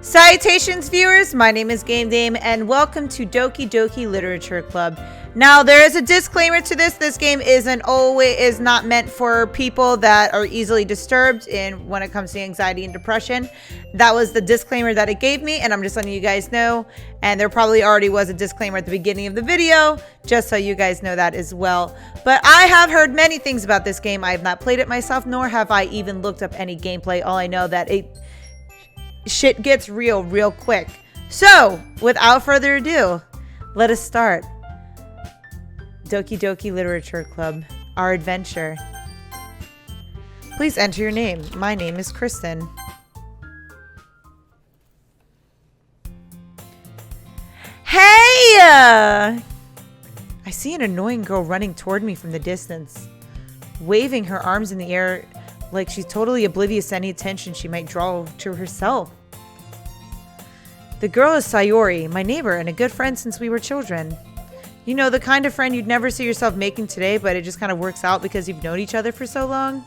Salutations, viewers! My name is Game Dame, and welcome to Doki Doki Literature Club. Now, there is a disclaimer to this. This game is not meant for people that are easily disturbed when it comes to anxiety and depression. That was the disclaimer that it gave me, and I'm just letting you guys know. And there probably already was a disclaimer at the beginning of the video, just so you guys know that as well. But I have heard many things about this game. I have not played it myself, nor have I even looked up any gameplay. All I know that shit gets real quick. So, without further ado, let us start Doki Doki Literature Club, our adventure. Please enter your name. My name is Kristen. Hey! I see an annoying girl running toward me from the distance, waving her arms in the air like she's totally oblivious to any attention she might draw to herself. The girl is Sayori, my neighbor and a good friend since we were children. You know, the kind of friend you'd never see yourself making today, but it just kind of works out because you've known each other for so long.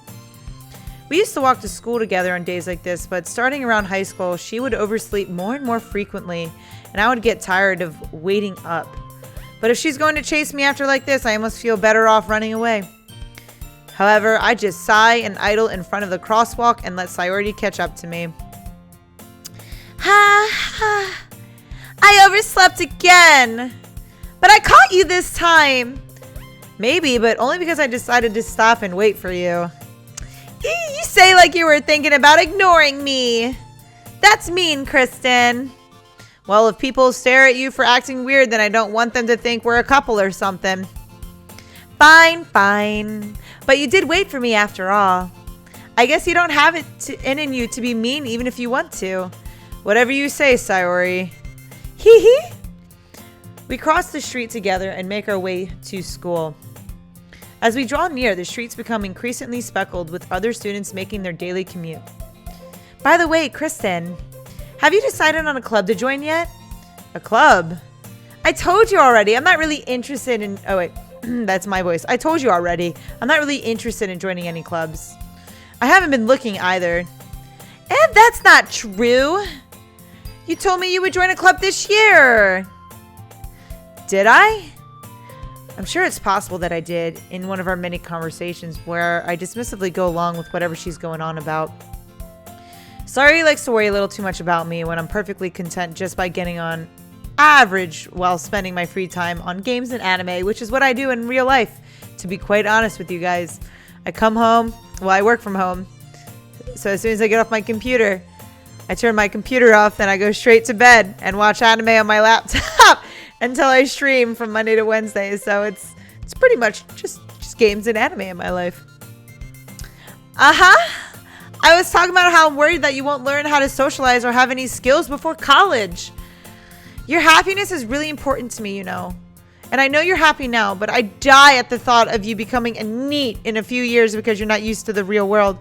We used to walk to school together on days like this, but starting around high school, she would oversleep more and more frequently, and I would get tired of waiting up. But if she's going to chase me after like this, I almost feel better off running away. However, I just sigh and idle in front of the crosswalk and let Sayori catch up to me. I overslept again. But I caught you this time. Maybe, but only because I decided to stop and wait for you. You say like you were thinking about ignoring me. That's mean, Kristen. Well, if people stare at you for acting weird, then I don't want them to think we're a couple or something. Fine. But you did wait for me after all. I guess you don't have it in you to be mean even if you want to. Whatever you say, Sayori. Hee hee. We cross the street together and make our way to school. As we draw near, the streets become increasingly speckled with other students making their daily commute. By the way, Kristen, have you decided on a club to join yet? A club? I told you already. I'm not really interested in... Oh, wait. That's my voice. I told you already. I'm not really interested in joining any clubs. I haven't been looking either. And that's not true. You told me you would join a club this year. Did I? I'm sure it's possible that I did in one of our many conversations where I dismissively go along with whatever she's going on about. Sayori likes to worry a little too much about me when I'm perfectly content just by getting on average while spending my free time on games and anime, which is what I do in real life, to be quite honest with you guys. I come home, well, I work from home, so as soon as I get off my computer, I turn my computer off, then I go straight to bed and watch anime on my laptop until I stream from Monday to Wednesday. So it's pretty much just games and anime in my life. I was talking about how I'm worried that you won't learn how to socialize or have any skills before college. Your happiness is really important to me, you know. And I know you're happy now, but I die at the thought of you becoming a NEET in a few years because you're not used to the real world.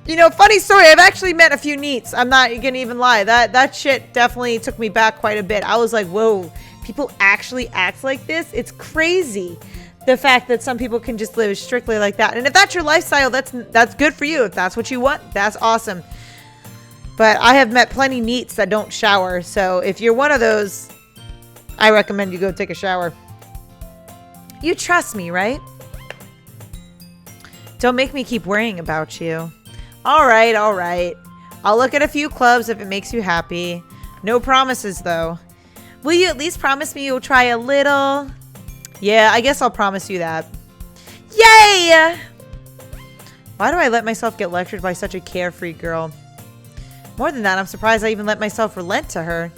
You know, funny story, I've actually met a few NEETs. I'm not gonna even lie. That shit definitely took me back quite a bit. I was like, whoa, people actually act like this? It's crazy. The fact that some people can just live strictly like that. And if that's your lifestyle, that's good for you. If that's what you want, that's awesome. But I have met plenty NEETs that don't shower. So if you're one of those, I recommend you go take a shower. You trust me, right? Don't make me keep worrying about you. All right. I'll look at a few clubs if it makes you happy. No promises, though. Will you at least promise me you'll try a little? Yeah, I guess I'll promise you that. Yay! Why do I let myself get lectured by such a carefree girl? More than that, I'm surprised I even let myself relent to her.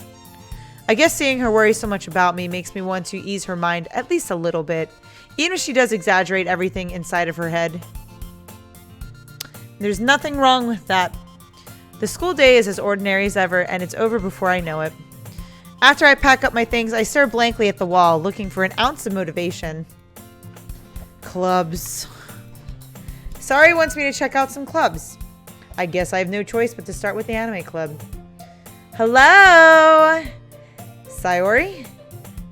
I guess seeing her worry so much about me makes me want to ease her mind at least a little bit, even if she does exaggerate everything inside of her head. There's nothing wrong with that. The school day is as ordinary as ever, and it's over before I know it. After I pack up my things, I stare blankly at the wall, looking for an ounce of motivation. Clubs. Sayori wants me to check out some clubs. I guess I have no choice but to start with the anime club. Hello? Sayori?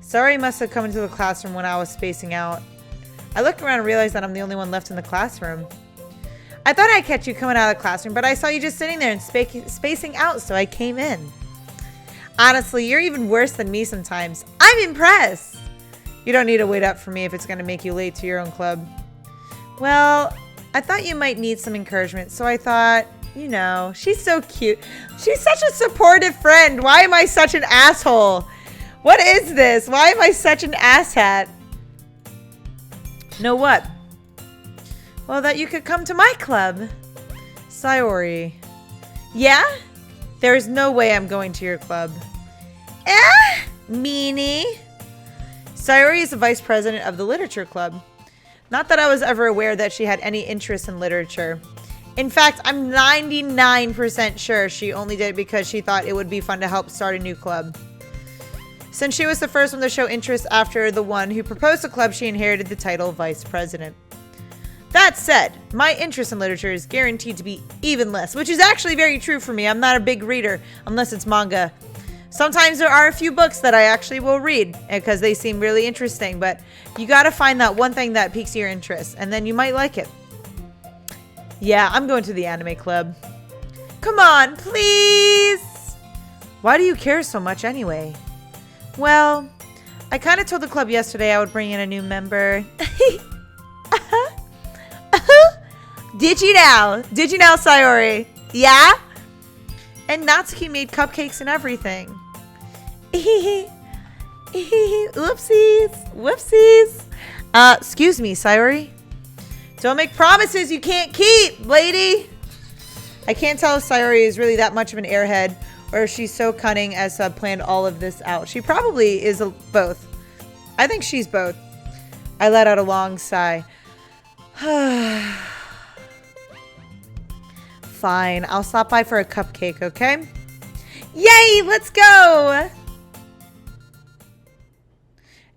Sayori must have come into the classroom when I was spacing out. I look around and realize that I'm the only one left in the classroom. I thought I'd catch you coming out of the classroom, but I saw you just sitting there and spacing out, so I came in. Honestly, you're even worse than me sometimes. I'm impressed. You don't need to wait up for me if it's going to make you late to your own club. Well, I thought you might need some encouragement, so I thought, you know, she's so cute. She's such a supportive friend. Why am I such an asshole? What is this? Why am I such an asshat? Know what? Well, that you could come to my club. Sayori. Yeah? There's no way I'm going to your club. Meanie. Sayori is the vice president of the literature club. Not that I was ever aware that she had any interest in literature. In fact, I'm 99% sure she only did it because she thought it would be fun to help start a new club. Since she was the first one to show interest after the one who proposed the club, she inherited the title vice president. That said, my interest in literature is guaranteed to be even less, which is actually very true for me. I'm not a big reader unless it's manga. Sometimes there are a few books that I actually will read because they seem really interesting, but you gotta find that one thing that piques your interest, and then you might like it. Yeah, I'm going to the anime club. Come on, please! Why do you care so much anyway? Well, I kind of told the club yesterday I would bring in a new member. Did you now? Did you now, Sayori? Yeah? And Natsuki made cupcakes and everything. Whoopsies. Whoopsies. Excuse me, Sayori. Don't make promises you can't keep, lady. I can't tell if Sayori is really that much of an airhead or if she's so cunning as to have planned all of this out. She probably is both. I think she's both. I let out a long sigh. Fine, I'll stop by for a cupcake, okay? Yay, let's go!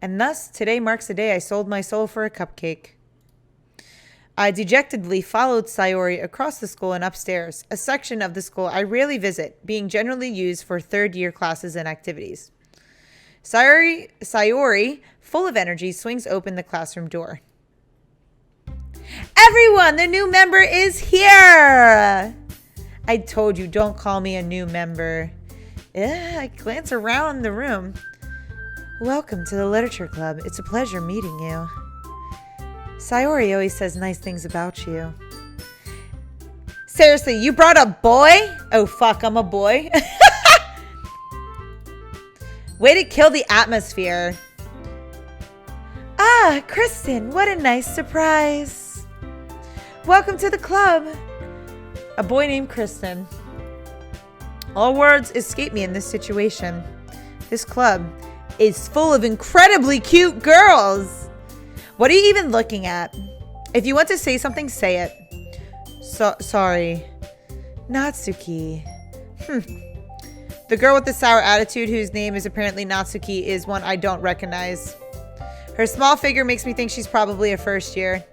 And thus, today marks the day I sold my soul for a cupcake. I dejectedly followed Sayori across the school and upstairs, a section of the school I rarely visit, being generally used for third-year classes and activities. Sayori, full of energy, swings open the classroom door. Everyone, the new member is here! I told you, don't call me a new member. I glance around the room. Welcome to the Literature Club. It's a pleasure meeting you. Sayori always says nice things about you. Seriously, you brought a boy? Oh, fuck, I'm a boy. Way to kill the atmosphere. Ah, Kristen, what a nice surprise. Welcome to the club. A boy named Kristen. All words escape me in this situation. This club is full of incredibly cute girls. What are you even looking at? If you want to say something, say it. Sorry. Natsuki. The girl with the sour attitude, whose name is apparently Natsuki, is one I don't recognize. Her small figure makes me think she's probably a first year.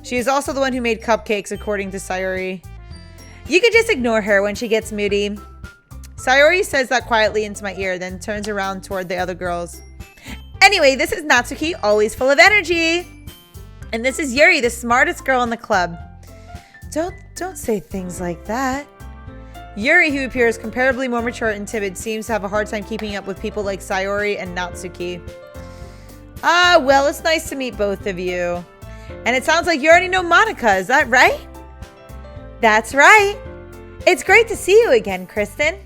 She is also the one who made cupcakes, according to Sayori. You could just ignore her when she gets moody. Sayori says that quietly into my ear, then turns around toward the other girls. Anyway, this is Natsuki, always full of energy. And this is Yuri, the smartest girl in the club. Don't say things like that. Yuri, who appears comparably more mature and timid, seems to have a hard time keeping up with people like Sayori and Natsuki. Ah, well, it's nice to meet both of you. And it sounds like you already know Monica, is that right? That's right. It's great to see you again, Kristen.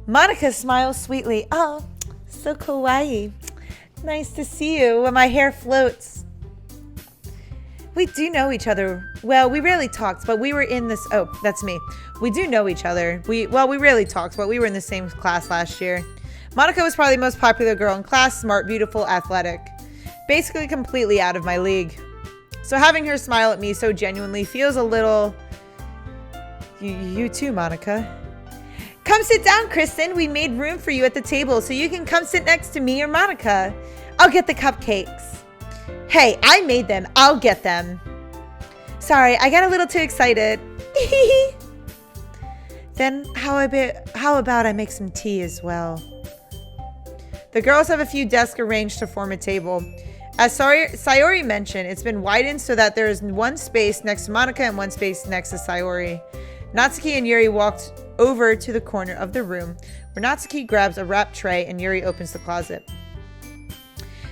Monica smiles sweetly. Oh, so kawaii. Nice to see you when my hair floats. We do know each other. Well, we rarely talked, but we were in this... Oh, that's me. We do know each other. We rarely talked, but we were in the same class last year. Monica was probably the most popular girl in class, smart, beautiful, athletic. Basically completely out of my league. So having her smile at me so genuinely feels a little... You too, Monica. Come sit down, Kristen. We made room for you at the table, so you can come sit next to me or Monica. I'll get the cupcakes. Hey, I made them. I'll get them. Sorry, I got a little too excited. Then how about I make some tea as well? The girls have a few desks arranged to form a table. As Sayori mentioned, it's been widened so that there is one space next to Monica and one space next to Sayori. Natsuki and Yuri walked over to the corner of the room, where Natsuki grabs a wrapped tray and Yuri opens the closet.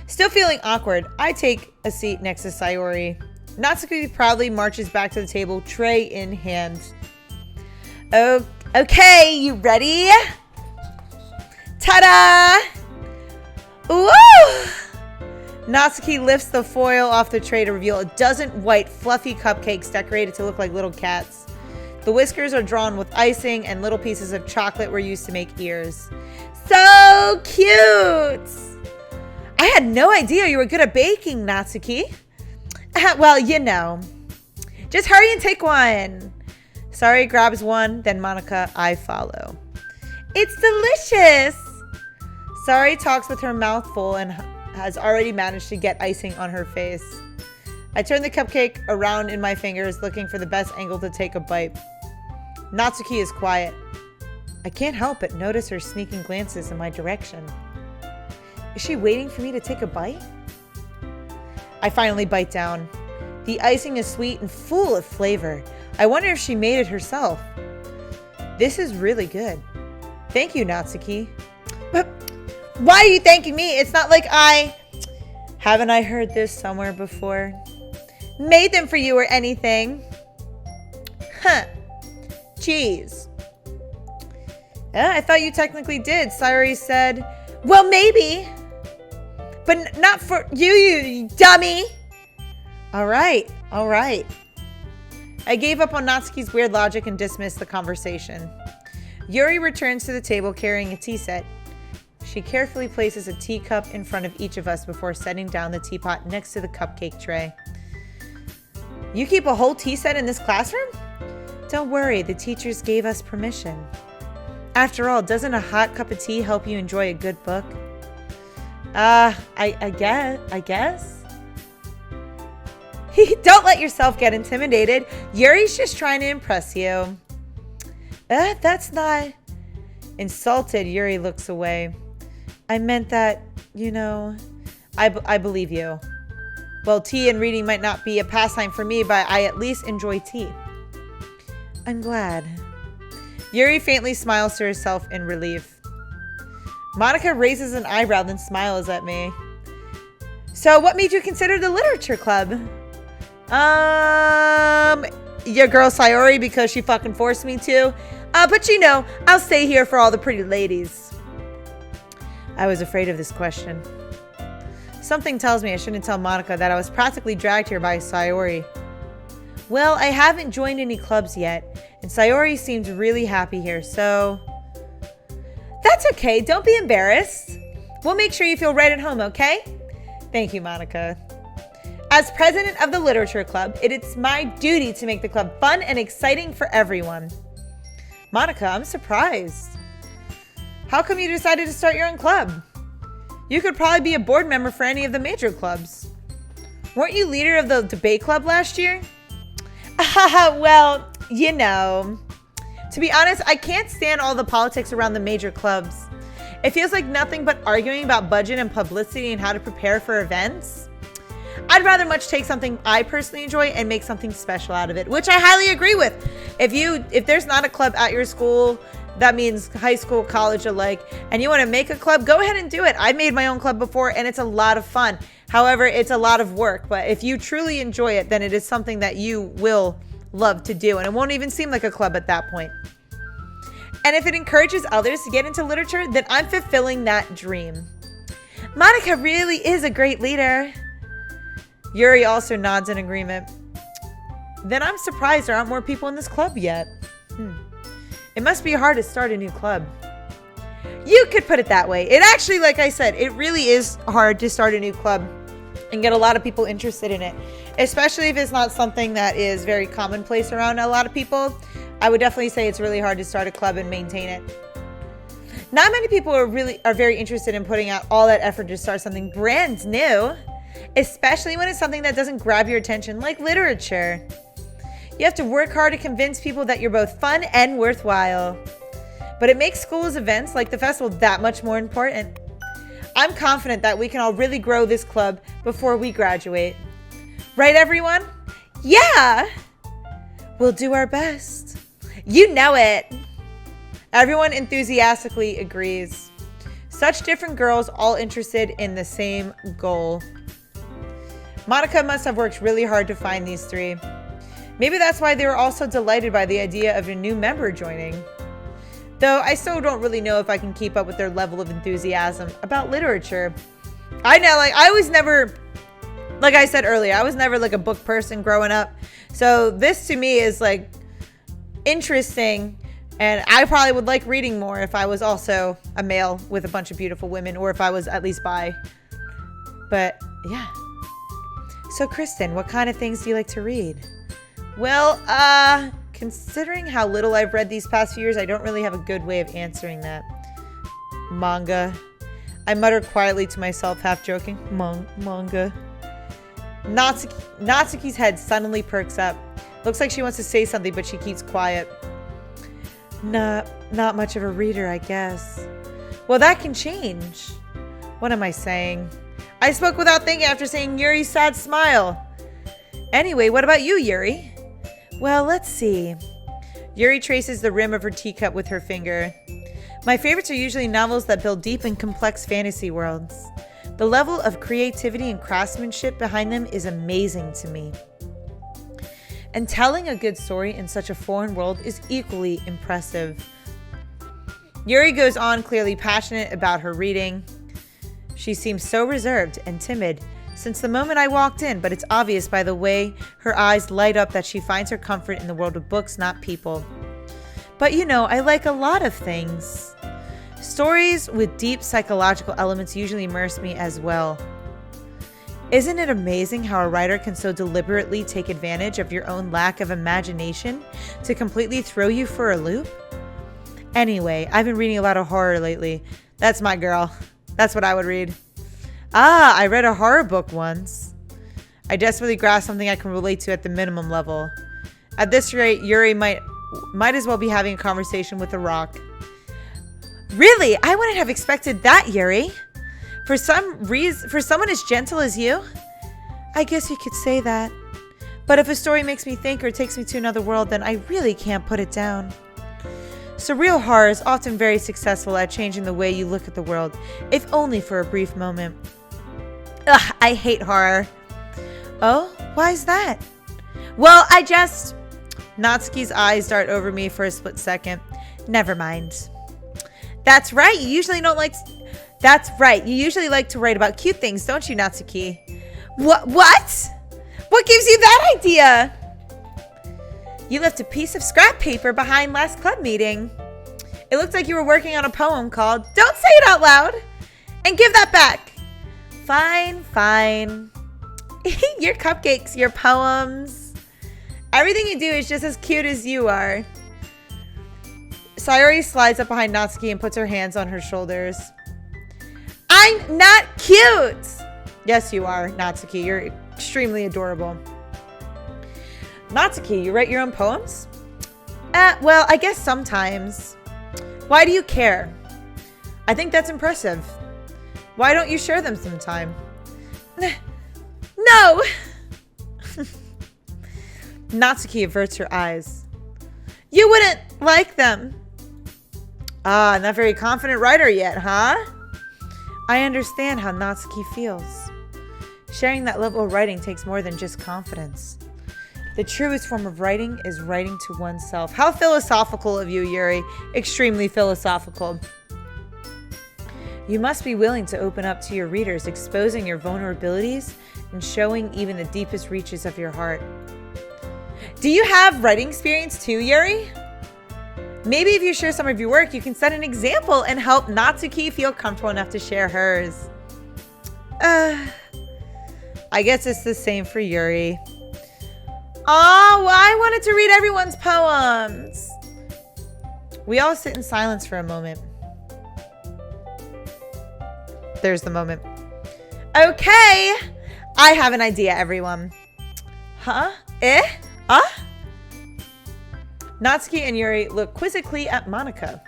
Still feeling awkward, I take a seat next to Sayori. Natsuki proudly marches back to the table, tray in hand. Oh, okay, you ready? Ta-da! Woo! Natsuki lifts the foil off the tray to reveal a dozen white, fluffy cupcakes decorated to look like little cats. The whiskers are drawn with icing, and little pieces of chocolate were used to make ears. So cute! I had no idea you were good at baking, Natsuki. Well, you know. Just hurry and take one. Sayori grabs one, then Monica, I follow. It's delicious! Sayori talks with her mouth full and has already managed to get icing on her face. I turn the cupcake around in my fingers, looking for the best angle to take a bite. Natsuki is quiet. I can't help but notice her sneaking glances in my direction. Is she waiting for me to take a bite? I finally bite down. The icing is sweet and full of flavor. I wonder if she made it herself. This is really good. Thank you, Natsuki. But why are you thanking me? It's not like haven't I heard this somewhere before? Made them for you or anything. Huh. Jeez. Yeah, I thought you technically did. Sayori said, well, maybe. But not for you, you dummy. All right. I gave up on Natsuki's weird logic and dismissed the conversation. Yuri returns to the table carrying a tea set. She carefully places a teacup in front of each of us before setting down the teapot next to the cupcake tray. You keep a whole tea set in this classroom? Don't worry, the teachers gave us permission. After all, doesn't a hot cup of tea help you enjoy a good book? I guess. Don't let yourself get intimidated. Yuri's just trying to impress you. That's not... Insulted, Yuri looks away. I meant that, I believe you. Well, tea and reading might not be a pastime for me, but I at least enjoy tea. I'm glad. Yuri faintly smiles to herself in relief. Monica raises an eyebrow, then smiles at me. So what made you consider the literature club? Your girl Sayori, because she fucking forced me to. But I'll stay here for all the pretty ladies. I was afraid of this question. Something tells me I shouldn't tell Monica that I was practically dragged here by Sayori. Well, I haven't joined any clubs yet, and Sayori seems really happy here, so... That's okay, don't be embarrassed. We'll make sure you feel right at home, okay? Thank you, Monica. As president of the literature club, it is my duty to make the club fun and exciting for everyone. Monica, I'm surprised. How come you decided to start your own club? You could probably be a board member for any of the major clubs. Weren't you leader of the debate club last year? Well, To be honest, I can't stand all the politics around the major clubs. It feels like nothing but arguing about budget and publicity and how to prepare for events. I'd rather much take something I personally enjoy and make something special out of it, which I highly agree with. If there's not a club at your school, that means high school, college alike, and you want to make a club, go ahead and do it. I made my own club before and it's a lot of fun. However, it's a lot of work, but if you truly enjoy it, then it is something that you will love to do, and it won't even seem like a club at that point. And if it encourages others to get into literature, then I'm fulfilling that dream. Monica really is a great leader. Yuri also nods in agreement. Then I'm surprised there aren't more people in this club yet. It must be hard to start a new club. You could put it that way. It actually, like I said, it really is hard to start a new club and get a lot of people interested in it, especially if it's not something that is very commonplace around a lot of people. I would definitely say it's really hard to start a club and maintain it. Not many people are very interested in putting out all that effort to start something brand new, especially when it's something that doesn't grab your attention, like literature. You have to work hard to convince people that you're both fun and worthwhile. But it makes schools' events like the festival that much more important. I'm confident that we can all really grow this club before we graduate. Right, everyone? Yeah! We'll do our best. You know it. Everyone enthusiastically agrees. Such different girls, all interested in the same goal. Monica must have worked really hard to find these three. Maybe that's why they were all so delighted by the idea of a new member joining. Though I still don't really know if I can keep up with their level of enthusiasm about literature. I know, I was never, like I said earlier, I was never like a book person growing up. So this to me is like interesting. And I probably would like reading more if I was also a male with a bunch of beautiful women, or if I was at least bi. But yeah. So Kristen, what kind of things do you like to read? Well, considering how little I've read these past few years, I don't really have a good way of answering that. Manga. I muttered quietly to myself, half joking. Manga. Natsuki's head suddenly perks up. Looks like she wants to say something, but she keeps quiet. Not much of a reader, I guess. Well, that can change. What am I saying? I spoke without thinking after seeing Yuri's sad smile. Anyway, what about you, Yuri? Well, let's see. Yuri traces the rim of her teacup with her finger. My favorites are usually novels that build deep and complex fantasy worlds. The level of creativity and craftsmanship behind them is amazing to me. And telling a good story in such a foreign world is equally impressive. Yuri goes on, clearly passionate about her reading. She seems so reserved and timid since the moment I walked in, but it's obvious by the way her eyes light up that she finds her comfort in the world of books, not people. But you know, I like a lot of things. Stories with deep psychological elements usually immerse me as well. Isn't it amazing how a writer can so deliberately take advantage of your own lack of imagination to completely throw you for a loop? Anyway, I've been reading a lot of horror lately. That's my girl. That's what I would read. I read a horror book once. I desperately grasped something I can relate to at the minimum level. At this rate, Yuri might as well be having a conversation with a rock. Really? I wouldn't have expected that, Yuri. For someone as gentle as you? I guess you could say that. But if a story makes me think or takes me to another world, then I really can't put it down. Surreal horror is often very successful at changing the way you look at the world, if only for a brief moment. Ugh, I hate horror. Oh, why is that? Well, Natsuki's eyes dart over me for a split second. Never mind. That's right, you usually like to write about cute things, don't you, Natsuki? What? What gives you that idea? You left a piece of scrap paper behind last club meeting. It looked like you were working on a poem called Don't Say It Out Loud! And give that back. Fine. Your cupcakes, your poems. Everything you do is just as cute as you are. Sayori slides up behind Natsuki and puts her hands on her shoulders. I'm not cute! Yes, you are, Natsuki. You're extremely adorable. Natsuki, you write your own poems? Well, I guess sometimes. Why do you care? I think that's impressive. Why don't you share them sometime? No! Natsuki averts her eyes. You wouldn't like them. Not very confident writer yet, huh? I understand how Natsuki feels. Sharing that level of writing takes more than just confidence. The truest form of writing is writing to oneself. How philosophical of you, Yuri. Extremely philosophical. You must be willing to open up to your readers, exposing your vulnerabilities and showing even the deepest reaches of your heart. Do you have writing experience too, Yuri? Maybe if you share some of your work, you can set an example and help Natsuki feel comfortable enough to share hers. I guess it's the same for Yuri. Oh, well, I wanted to read everyone's poems. We all sit in silence for a moment. There's the moment. Okay, I have an idea, everyone. Huh? Natsuki and Yuri look quizzically at Monica.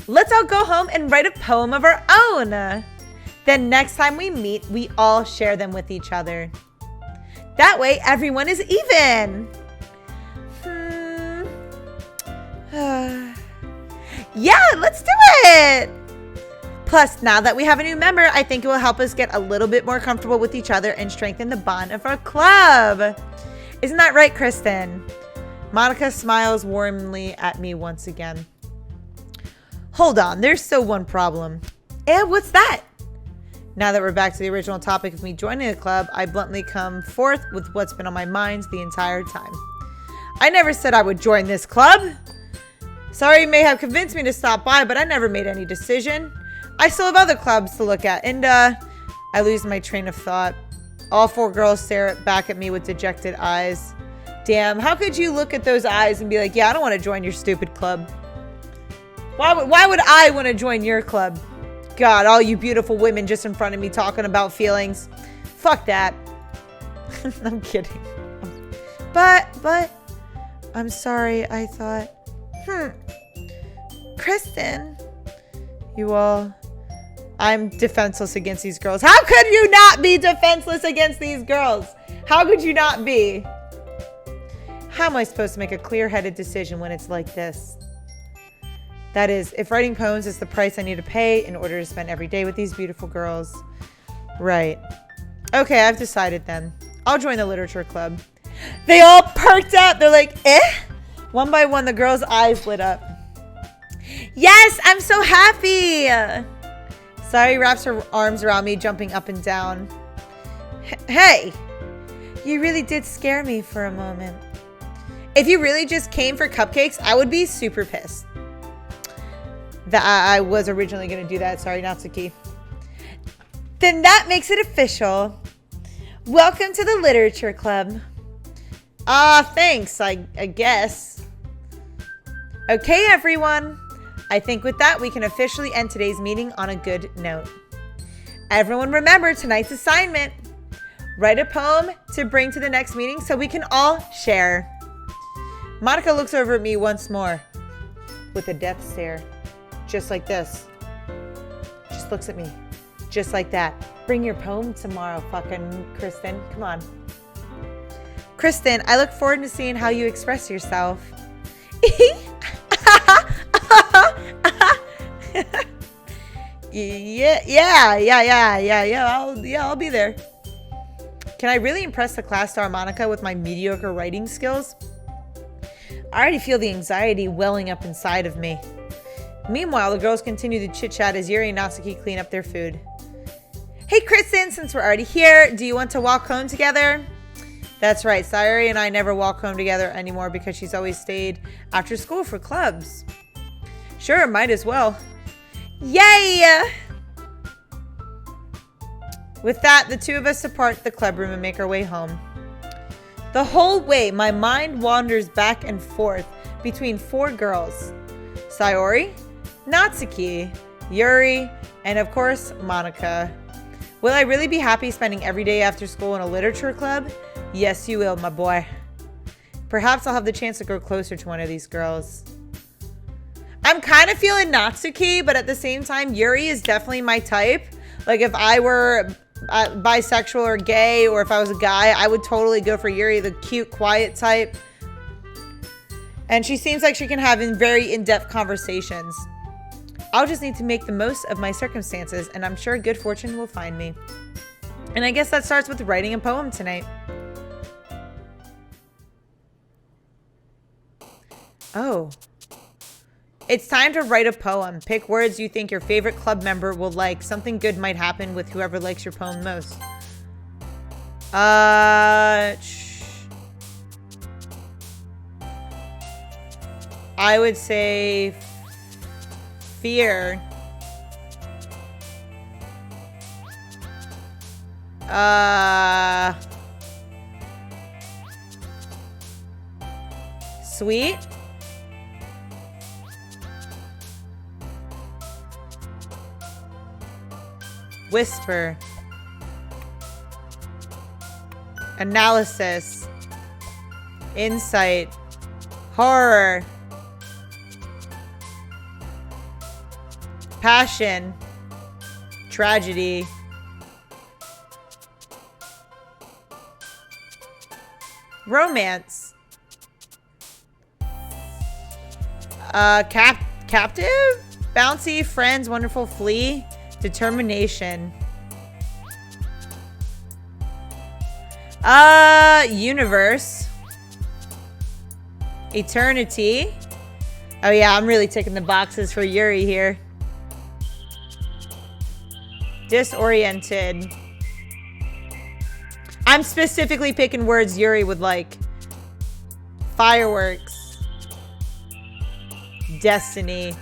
Let's all go home and write a poem of our own. Then next time we meet, we all share them with each other. That way, everyone is even. Yeah, let's do it. Plus, now that we have a new member, I think it will help us get a little bit more comfortable with each other and strengthen the bond of our club. Isn't that right, Kristen? Monica smiles warmly at me once again. Hold on, there's still one problem. What's that? Now that we're back to the original topic of me joining the club, I bluntly come forth with what's been on my mind the entire time. I never said I would join this club. Sorry, you may have convinced me to stop by, but I never made any decision. I still have other clubs to look at, and I lose my train of thought. All four girls stare back at me with dejected eyes. Damn, how could you look at those eyes and be like, yeah, I don't want to join your stupid club? Why would I want to join your club? God, all you beautiful women just in front of me talking about feelings. Fuck that. I'm kidding. But, I'm sorry, I thought. Kristen. I'm defenseless against these girls. How could you not be defenseless against these girls? How could you not be? How am I supposed to make a clear-headed decision when it's like this? That is, if writing poems is the price I need to pay in order to spend every day with these beautiful girls. Right. Okay, I've decided then. I'll join the literature club. They all perked up. They're like, eh? One by one, the girls' eyes lit up. Yes, I'm so happy. Sayori wraps her arms around me, jumping up and down. Hey, you really did scare me for a moment. If you really just came for cupcakes, I would be super pissed. I was originally going to do that. Sorry, Natsuki. Then that makes it official. Welcome to the literature club. Thanks, I guess. Okay, everyone. I think with that, we can officially end today's meeting on a good note. Everyone remember tonight's assignment. Write a poem to bring to the next meeting so we can all share. Monica looks over at me once more with a death stare. Just like this. Just looks at me. Just like that. Bring your poem tomorrow, fucking Kristen. Come on. Kristen, I look forward to seeing how you express yourself. Yeah. I'll be there. Can I really impress the class star Monica with my mediocre writing skills? I already feel the anxiety welling up inside of me. Meanwhile, the girls continue to chit-chat as Yuri and Natsuki clean up their food. Hey, Kristen, since we're already here, do you want to walk home together? That's right, Sayori and I never walk home together anymore because she's always stayed after school for clubs. Sure, might as well. Yay! With that, the two of us depart the club room and make our way home. The whole way, my mind wanders back and forth between four girls. Sayori, Natsuki, Yuri, and of course, Monica. Will I really be happy spending every day after school in a literature club? Yes, you will, my boy. Perhaps I'll have the chance to grow closer to one of these girls. I'm kind of feeling Natsuki, but at the same time, Yuri is definitely my type. Like, if I were bisexual or gay, or if I was a guy, I would totally go for Yuri, the cute, quiet type. And she seems like she can have very in-depth conversations. I'll just need to make the most of my circumstances, and I'm sure good fortune will find me. And I guess that starts with writing a poem tonight. Oh. It's time to write a poem. Pick words you think your favorite club member will like. Something good might happen with whoever likes your poem most. I would say fear. Sweet. Whisper. Analysis. Insight. Horror. Passion. Tragedy. Romance. Captive? Bouncy, friends, wonderful, flee, determination. Universe. Eternity. Oh yeah, I'm really ticking the boxes for Yuri here. Disoriented. I'm specifically picking words Yuri would like. Fireworks. Destiny.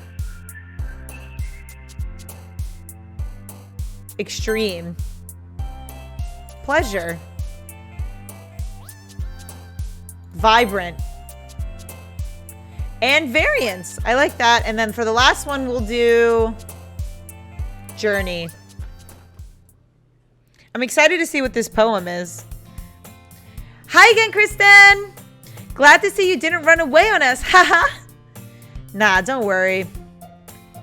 Extreme. Pleasure. Vibrant. And variance. I like that. And then for the last one, we'll do journey. I'm excited to see what this poem is. Hi again, Kristen. Glad to see you didn't run away on us. Haha. Nah, don't worry.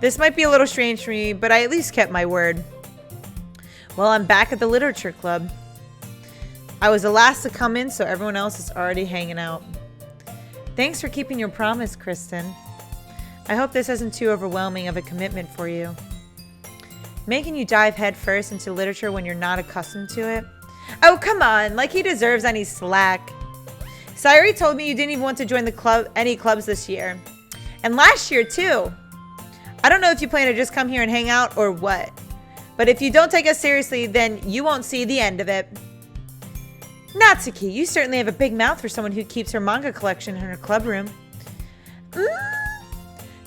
This might be a little strange for me, but I at least kept my word. Well, I'm back at the literature club. I was the last to come in, so everyone else is already hanging out. Thanks for keeping your promise, Kristen. I hope this isn't too overwhelming of a commitment for you. Making you dive headfirst into literature when you're not accustomed to it? Oh, come on, like he deserves any slack. Sayuri told me you didn't even want to join the club, any clubs this year. And last year, too. I don't know if you plan to just come here and hang out or what. But if you don't take us seriously, then you won't see the end of it. Natsuki, you certainly have a big mouth for someone who keeps her manga collection in her club room.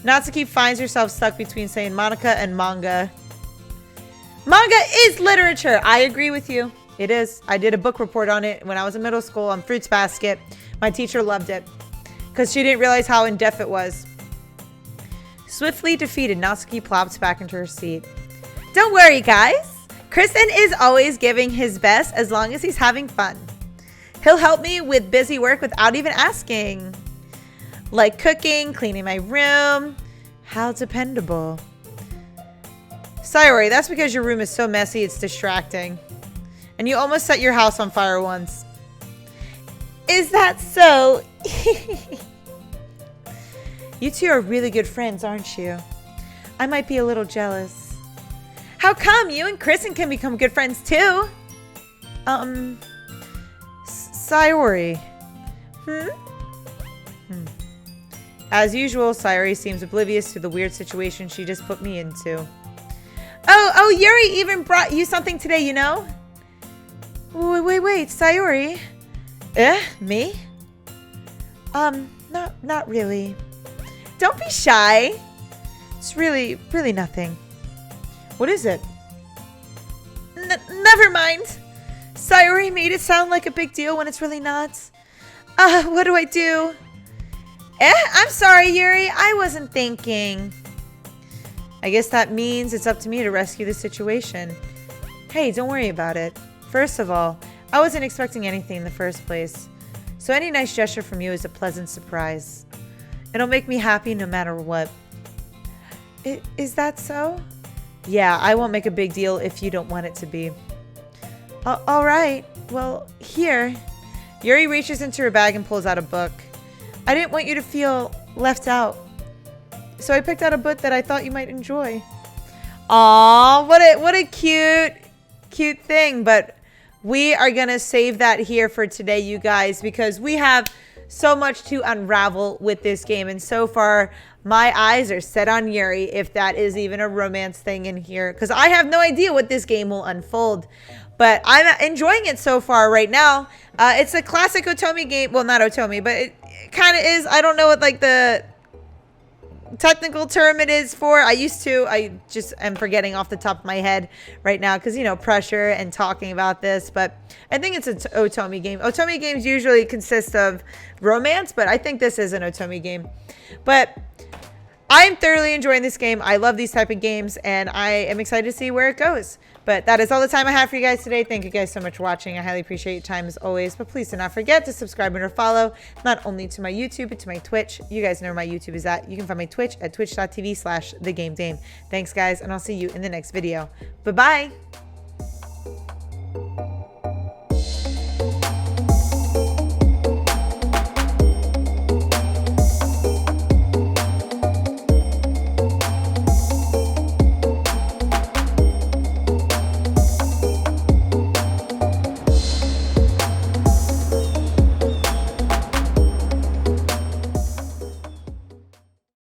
Natsuki finds herself stuck between saying Monica and manga. Manga is literature. I agree with you. It is. I did a book report on it when I was in middle school on Fruits Basket. My teacher loved it because she didn't realize how in-depth it was. Swiftly defeated, Natsuki plops back into her seat. Don't worry, guys. Kristen is always giving his best as long as he's having fun. He'll help me with busy work without even asking. Like cooking, cleaning my room. How dependable. Sayori, that's because your room is so messy it's distracting. And you almost set your house on fire once. Is that so? You two are really good friends, aren't you? I might be a little jealous. How come you and Kristen can become good friends too? Sayori. As usual, Sayori seems oblivious to the weird situation she just put me into. Oh, Yuri even brought you something today, you know? Wait, Sayori. Me? Not really. Don't be shy. It's really nothing. What is it? Never mind. Sayori made it sound like a big deal when it's really not. What do I do? I'm sorry, Yuri. I wasn't thinking. I guess that means it's up to me to rescue the situation. Hey, don't worry about it. First of all, I wasn't expecting anything in the first place. So any nice gesture from you is a pleasant surprise. It'll make me happy no matter what. Is that so? Yeah, I won't make a big deal if you don't want it to be. All right. Well, here. Yuri reaches into her bag and pulls out a book. I didn't want you to feel left out. So I picked out a book that I thought you might enjoy. Aw, what a cute thing. But we are going to save that here for today, you guys, because we have so much to unravel with this game. And so far, my eyes are set on Yuri, if that is even a romance thing in here, because I have no idea what this game will unfold. But I'm enjoying it so far right now. It's a classic Otome game. Well, not Otome, but it kind of is. I don't know what like the technical term it is for. I just am forgetting off the top of my head right now because, you know, pressure and talking about this. But I think it's an Otome game. Otome games usually consist of romance, but I think this is an Otome game. But I'm thoroughly enjoying this game. I love these type of games, and I am excited to see where it goes. But that is all the time I have for you guys today. Thank you guys so much for watching. I highly appreciate your time as always. But please do not forget to subscribe and or follow, not only to my YouTube, but to my Twitch. You guys know where my YouTube is at. You can find my Twitch at twitch.tv/thegamedame. Thanks, guys, and I'll see you in the next video. Bye-bye.